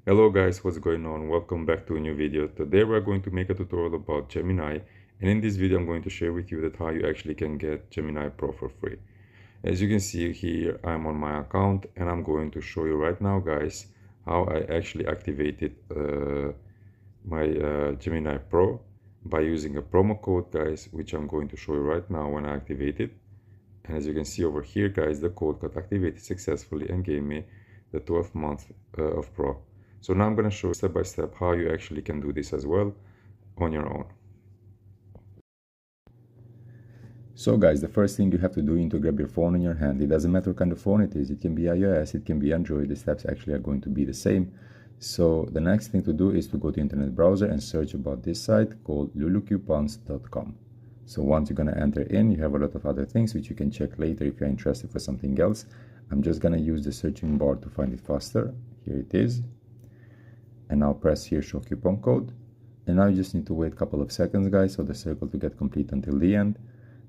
Hello guys, what's going on? Welcome back to a new video. Today we're going to make a tutorial about Gemini, and in this video I'm going to share with you that how you actually can get Gemini Pro for free. As you can see here, I'm on my account and I'm going to show you right now guys how I actually activated my Gemini Pro by using a promo code guys, which I'm going to show you right now when I activate it. And as you can see over here guys, the code got activated successfully and gave me the 12 month of Pro. So now I'm going to show you step by step how you actually can do this as well on your own. So guys, the first thing you have to do is to grab your phone in your hand. It doesn't matter what kind of phone it is. It can be iOS, it can be Android. The steps actually are going to be the same. So the next thing to do is to go to internet browser and search about this site called lulucoupons.com. So once you're going to enter in, you have a lot of other things which you can check later if you're interested for something else. I'm just going to use the searching bar to find it faster. Here it is. And now press here show coupon code. And now you just need to wait a couple of seconds guys for the circle to get complete until the end.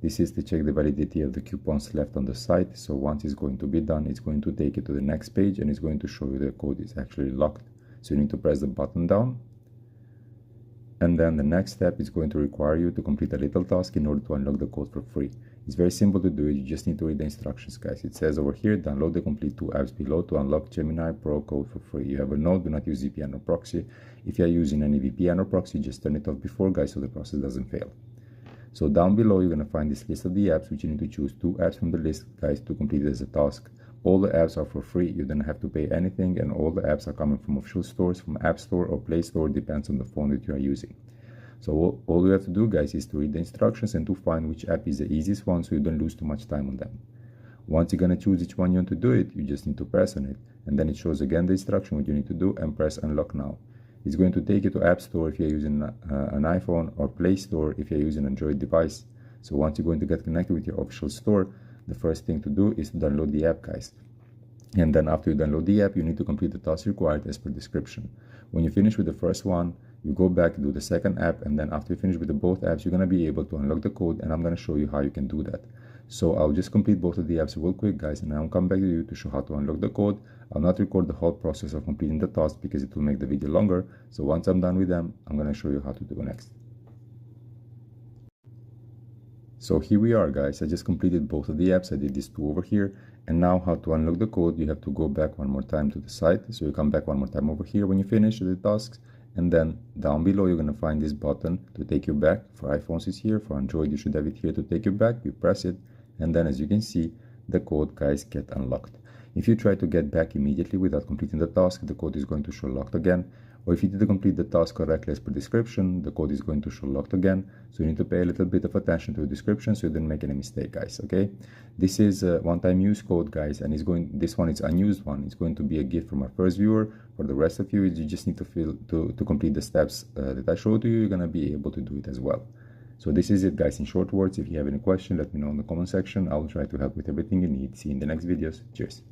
This is to check the validity of the coupons left on the site. So once it's going to be done, it's going to take you to the next page and it's going to show you the code is actually locked. So you need to press the button down. And then the next step is going to require you to complete a little task in order to unlock the code for free. It's very simple to do it. You just need to read the instructions, guys. It says over here, download the complete 2 apps below to unlock Gemini Pro code for free. You have a note, do not use VPN or proxy. If you are using any VPN or proxy, just turn it off before, guys, so the process doesn't fail. So down below, you're going to find this list of the apps, which you need to choose 2 apps from the list, guys, to complete it as a task. All the apps are for free. You don't have to pay anything, and all the apps are coming from official stores, from App Store or Play Store, depends on the phone that you are using. So all you have to do, guys, is to read the instructions and to find which app is the easiest one so you don't lose too much time on them. Once you're going to choose which one you want to do it, you just need to press on it. And then it shows again the instruction what you need to do and press unlock now. It's going to take you to App Store if you're using an iPhone or Play Store if you're using an Android device. So once you're going to get connected with your official store, the first thing to do is to download the app, guys. And then after you download the app, you need to complete the task required as per description. When you finish with the first one, you go back, do the second app, and then after you finish with both apps, you're going to be able to unlock the code, and I'm going to show you how you can do that. So I'll just complete both of the apps real quick, guys, and I'll come back to you to show how to unlock the code. I'll not record the whole process of completing the task because it will make the video longer. So once I'm done with them, I'm going to show you how to do next. So here we are, guys. I just completed both of the apps. I did these 2 over here. And now how to unlock the code, you have to go back one more time to the site. So you come back one more time over here when you finish the tasks. And then down below, you're going to find this button to take you back. For iPhones, it's here. For Android, you should have it here to take you back. You press it. And then as you can see, the code, guys, get unlocked. If you try to get back immediately without completing the task, the code is going to show locked again. Or if you didn't complete the task correctly as per description, the code is going to show locked again. So you need to pay a little bit of attention to the description so you don't make any mistake, guys, okay? This is a one-time use code, guys, and this one is unused one. It's going to be a gift from our first viewer. For the rest of you, you just need to complete the steps that I showed you. You're going to be able to do it as well. So this is it, guys, in short words. If you have any question, let me know in the comment section. I will try to help with everything you need. See you in the next videos. Cheers.